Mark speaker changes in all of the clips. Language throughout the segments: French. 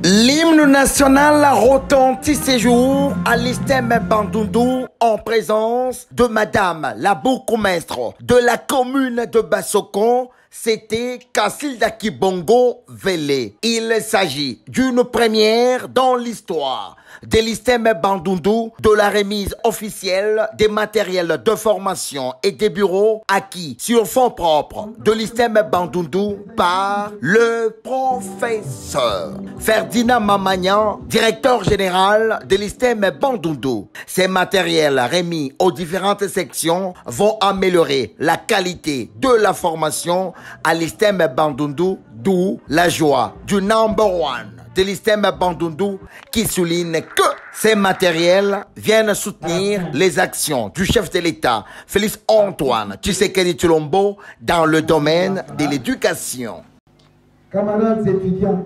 Speaker 1: L'hymne national retentit ces jours à l'Isthème Bandundu en présence de Madame la bourgmestre de la commune de Bassokon. C'était Kassilda Kibongo Vélé. Il s'agit d'une première dans l'histoire de l'Isthème Bandundu, de la remise officielle des matériels de formation et des bureaux acquis sur fonds propres de l'Isthème Bandundu par le professeur Ferdinand Mamagnan, directeur général de l'Isthème Bandundu. Ces matériels remis aux différentes sections vont améliorer la qualité de la formation à l'Isthème Bandundu, d'où la joie du number one de l'Isthème Bandundu qui souligne que ces matériels viennent soutenir les actions du chef de l'État, Félix Antoine Tshisekedi Tshilombo, dans le domaine de l'éducation.
Speaker 2: Camarades étudiants,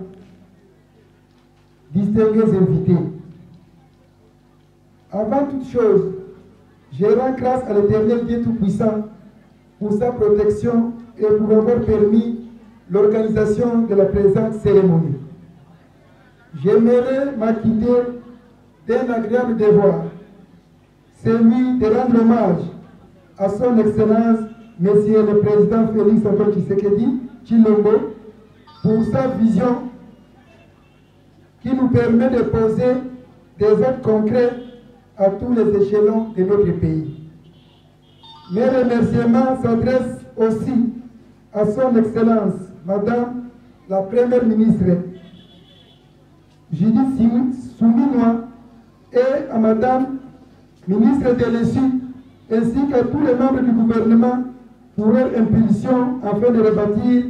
Speaker 2: distingués invités, avant toute chose, je rends grâce à l'Éternel Dieu Tout-Puissant pour sa protection et pour avoir permis l'organisation de la présente cérémonie. J'aimerais m'acquitter d'un agréable devoir, celui de rendre hommage à son Excellence, Monsieur le Président Félix Antoine Tshisekedi Tshilombo, pour sa vision qui nous permet de poser des actes concrets à tous les échelons de notre pays. Mes remerciements s'adressent aussi à son Excellence, Madame la Première Ministre, Judith Suminwa, et à Madame Ministre de l'Éducation, ainsi qu'à tous les membres du gouvernement pour leur impulsion afin de rebâtir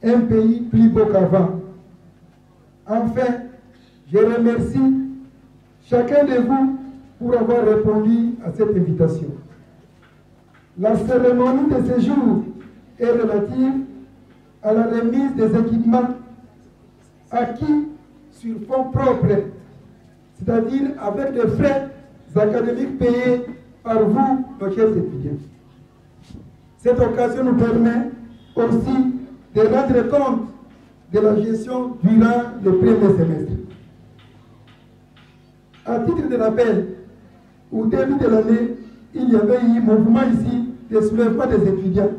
Speaker 2: un pays plus beau qu'avant. Enfin, je remercie chacun de vous pour avoir répondu à cette invitation. La cérémonie de ce jour est relative à la remise des équipements acquis sur fonds propres, c'est-à-dire avec des frais académiques payés par vous, nos chers étudiants. Cette occasion nous permet aussi de rendre compte de la gestion durant le premier semestre. À titre de rappel, au début de l'année, il y avait eu un mouvement ici de soulèvement des étudiants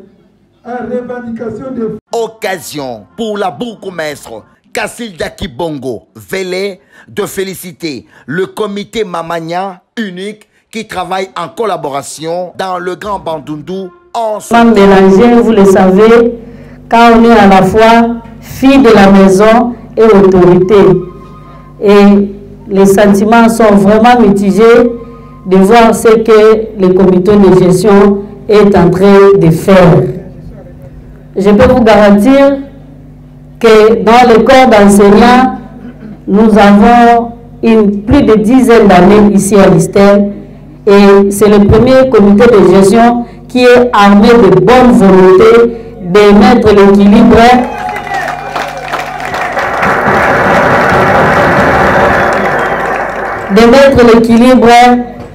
Speaker 2: en revendication de...
Speaker 1: Occasion pour la bourgmestre Kassilda Kibongo Vélé de féliciter le comité Mamagnan unique qui travaille en collaboration dans le Grand Bandundu ensemble.
Speaker 3: Mélangé, vous le savez, quand on est à la fois fille de la maison et autorité. Et les sentiments sont vraiment mitigés de voir ce que le comité de gestion est en train de faire. Je peux vous garantir que dans le corps d'enseignants, nous avons plus de dizaine d'années ici à l'ISTEM et c'est le premier comité de gestion qui est armé de bonne volonté de mettre l'équilibre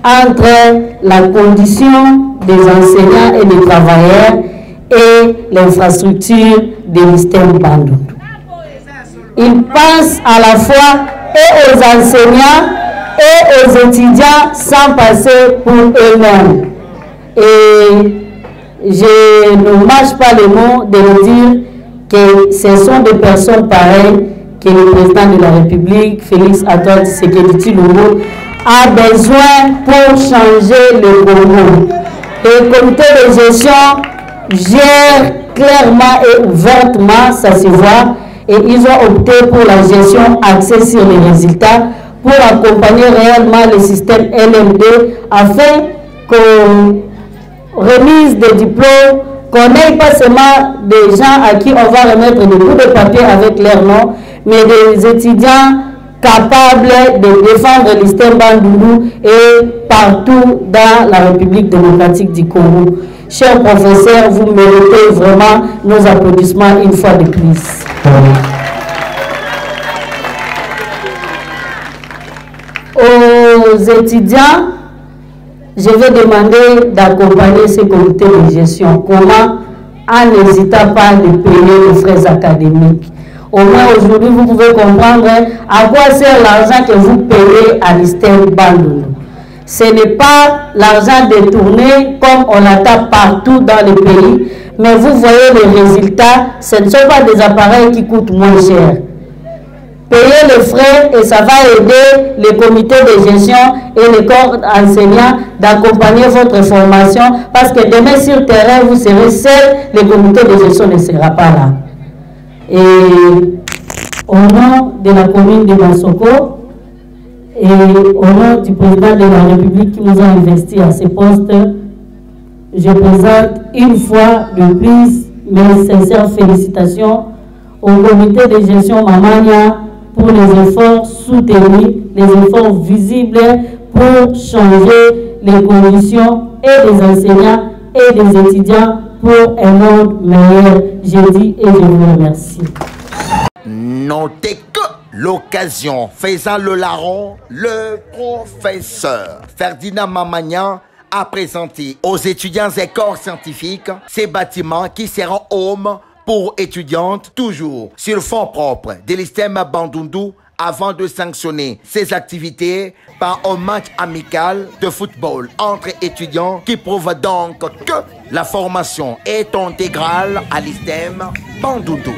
Speaker 3: entre la condition des enseignants et des travailleurs et l'infrastructure de l'ISTEM Bandundu. Il pense à la fois et aux enseignants et aux étudiants sans passer pour eux-mêmes. Et je ne mâche pas le mot de le dire que ce sont des personnes pareilles que le président de la République, Félix Antoine Tshisekedi Tshilombo, a besoin pour changer le Congo. Le comité de gestion gère clairement et ouvertement, ça se voit, et ils ont opté pour la gestion axée sur les résultats pour accompagner réellement le système LMD afin qu'on remise des diplômes, qu'on n'ait pas seulement des gens à qui on va remettre des bouts de papier avec leur nom, mais des étudiants capables de défendre l'ISTEM Bandundu et partout dans la République démocratique du Congo. Chers professeurs, vous méritez vraiment nos applaudissements une fois de plus. Aux étudiants, je vais demander d'accompagner ce comité de gestion. Comment? En n'hésitant pas de payer les frais académiques. Au moins aujourd'hui, vous pouvez comprendre à quoi sert l'argent que vous payez à l'ISTEM Bandundu. Ce n'est pas l'argent détourné comme on l'attend partout dans le pays, mais vous voyez les résultats, ce ne sont pas des appareils qui coûtent moins cher. Payez les frais et ça va aider les comités de gestion et les corps enseignants d'accompagner votre formation parce que demain sur le terrain, vous serez seul, le comité de gestion ne sera pas là. Et au nom de la commune de Bassoko, et au nom du président de la République qui nous a investis à ce poste, je présente une fois de plus mes sincères félicitations au comité de gestion Mamania pour les efforts soutenus, les efforts visibles pour changer les conditions et des enseignants et des étudiants pour un monde meilleur. Je dis et je vous remercie.
Speaker 1: Notez que l'occasion faisant le larron, le professeur Ferdinand Mamania a présenté aux étudiants et corps scientifiques ces bâtiments qui seront home pour étudiantes, toujours sur fonds propres de l'ISTEM Bandundu, avant de sanctionner ces activités par un match amical de football entre étudiants qui prouve donc que la formation est intégrale à l'ISTEM Bandundu.